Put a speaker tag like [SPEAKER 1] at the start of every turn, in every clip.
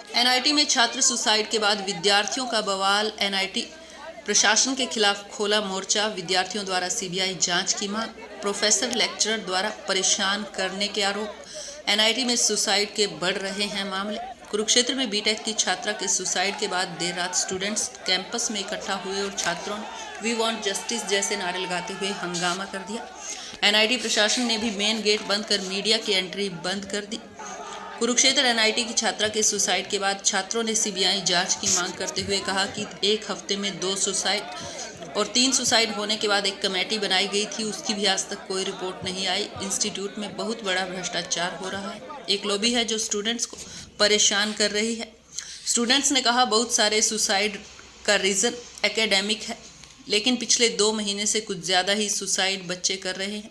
[SPEAKER 1] NIT में छात्र suicide के बाद विद्यार्थियों का बवाल। एनआईटी प्रशासन के खिलाफ खोला मोर्चा। विद्यार्थियों द्वारा सीबीआई जांच की मांग। प्रोफेसर लेक्चरर द्वारा परेशान करने के आरोप। एनआईटी में सुसाइड के बढ़ रहे हैं मामले। कुरुक्षेत्र में बीटेक की छात्रा के सुसाइड के बाद देर रात स्टूडेंट्स कैंपस में इकट्ठा हुए और छात्रों ने वी वांट जस्टिस जैसे नारे लगाते हुए हंगामा कर दिया। एनआईटी प्रशासन ने भी मेन गेट बंद कर मीडिया की एंट्री बंद कर दी। कुरुक्षेत्र एनआईटी की छात्रा के सुसाइड के बाद छात्रों ने सीबीआई जांच की मांग करते हुए कहा कि एक हफ्ते में 2 सुसाइड और 3 सुसाइड होने के बाद एक कमेटी बनाई गई थी, उसकी भी आज तक कोई रिपोर्ट नहीं आई। इंस्टीट्यूट में बहुत बड़ा भ्रष्टाचार हो रहा है। एक लॉबी है जो स्टूडेंट्स को परेशान कर रही है। स्टूडेंट्स ने कहा बहुत सारे सुसाइड का रीज़न एकेडमिक है, लेकिन पिछले 2 महीने से कुछ ज़्यादा ही सुसाइड बच्चे कर रहे हैं।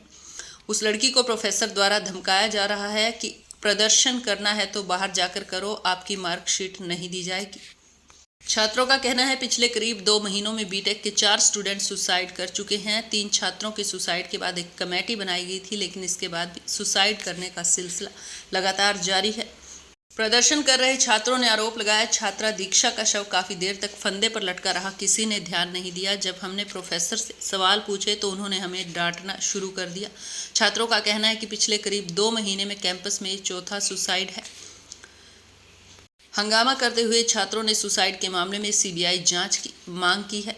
[SPEAKER 1] उस लड़की को प्रोफेसर द्वारा धमकाया जा रहा है कि प्रदर्शन करना है तो बाहर जाकर करो, आपकी मार्कशीट नहीं दी जाएगी। छात्रों का कहना है पिछले करीब 2 महीनों में बीटेक के 4 स्टूडेंट सुसाइड कर चुके हैं। 3 छात्रों के सुसाइड के बाद एक कमेटी बनाई गई थी, लेकिन इसके बाद भी सुसाइड करने का सिलसिला लगातार जारी है। प्रदर्शन कर रहे छात्रों ने आरोप लगाया छात्रा दीक्षा का शव काफ़ी देर तक फंदे पर लटका रहा, किसी ने ध्यान नहीं दिया। जब हमने प्रोफेसर से सवाल पूछे तो उन्होंने हमें डांटना शुरू कर दिया। छात्रों का कहना है कि पिछले करीब 2 महीने में कैंपस में 4था सुसाइड है। हंगामा करते हुए छात्रों ने सुसाइड के मामले में सीबीआई जांच की मांग की है।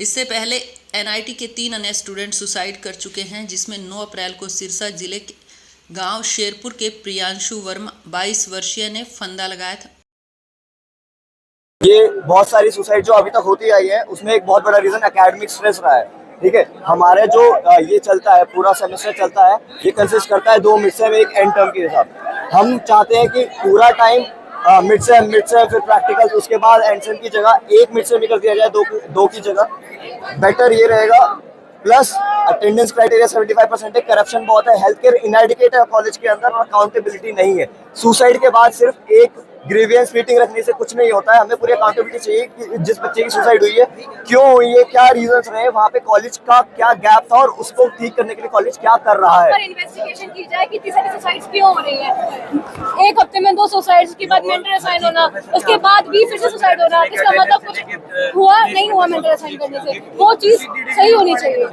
[SPEAKER 1] इससे पहले एनआईटी के 3 अन्य स्टूडेंट सुसाइड कर चुके हैं, जिसमें 9 अप्रैल को सिरसा जिले के गांव शेरपुर के प्रियांशु वर्मा 22 वर्षीय ने फंदा लगाया था।
[SPEAKER 2] ये बहुत सारी सुसाइड जो अभी तक होती आई है, उसमें एक बहुत बड़ा रीजन एकेडमिक स्ट्रेस रहा है। ठीक है, हमारे जो ये चलता है, पूरा सेमेस्टर चलता है, ये कंसिस्ट करता है 2 मिड सेम एक एंड टर्म के हिसाब। हम चाहते हैं कि पूरा टाइम मिड सेम फिर प्रैक्टिकल, उसके बाद एंड सेम की जगह एक मिड सेम कर दिया जाए, दो की जगह बेटर ये रहेगा। प्लस अटेंडेंस क्राइटेरिया 75% है। करप्शन बहुत है, हेल्थ केयर इनएडिक्वेट है कॉलेज के अंदर और अकाउंटेबिलिटी नहीं है। सुसाइड के बाद सिर्फ एक ग्रीवियंस मीटिंग रखने से कुछ नहीं होता है। हमें पूरी अकाउंटेबिलिटी चाहिए कि जिस बच्चे की सुसाइड हुई है, क्यों हुई है, क्या रीजंस रहे, वहाँ पे कॉलेज का क्या गैप था और उसको ठीक करने के लिए कॉलेज क्या कर रहा है।
[SPEAKER 3] इन्वेस्टिगेशन की जाए कि इतनी सारी सुसाइड्स क्यों हो रही है। एक हफ्ते में 2 सुसाइड्स के बाद मेंटल असाइन होना, उसके बाद भी फिर से सुसाइड होना, इसका मतलब कुछ हुआ नहीं हुआ मेंटल असाइन करने से, वो चीज सही होनी चाहिए।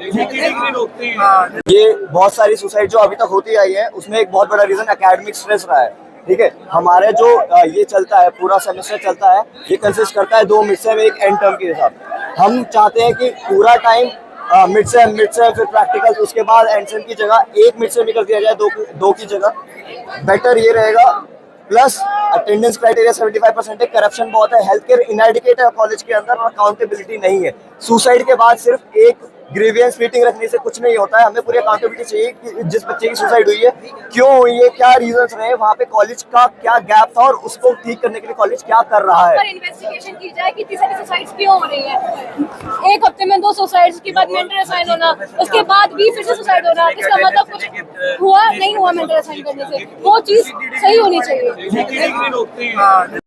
[SPEAKER 2] ये बहुत सारी सुसाइड जो अभी तक होती आई है, उसमें एक बहुत बड़ा रीजन एकेडमिक स्ट्रेस रहा है। ठीक है, हमारे जो ये चलता है, पूरा सेमेस्टर चलता है, ये कंसिस्ट करता है 2 मिड सेम एक एंड टर्म के हिसाब। हम चाहते हैं कि पूरा टाइम मिड सेम फिर प्रैक्टिकल, उसके बाद एंड सेम की जगह एक मिड सेम कर दिया जाए, दो की जगह बेटर ये रहेगा। प्लस अटेंडेंस क्राइटेरिया 75% है। करप्शन बहुत है, हेल्थ केयर इनएडिक्वेट है कॉलेज के अंदर और अकाउंटेबिलिटी नहीं है। सुसाइड के बाद सिर्फ एक ग्रीवियंस मीटिंग रखने से कुछ नहीं होता है। हमें पूरी अकाउंटेबिलिटी चाहिए कि जिस बच्चे की सुसाइड हुई है, क्यों हुई है, क्या रीजंस रहे, वहाँ पे कॉलेज का क्या गैप था और उसको ठीक करने के लिए कॉलेज क्या कर रहा है।
[SPEAKER 3] इन्वेस्टिगेशन की जाए कि इतनी सारी सुसाइड्स क्यों हो रही है। एक हफ्ते में 2 सुसाइड्स के बाद मेंटल असाइन होना, उसके बाद भी फिर से सुसाइड होना, इसका मतलब कुछ हुआ नहीं हुआ मेंटल असाइन करने से, वो चीज सही होनी चाहिए।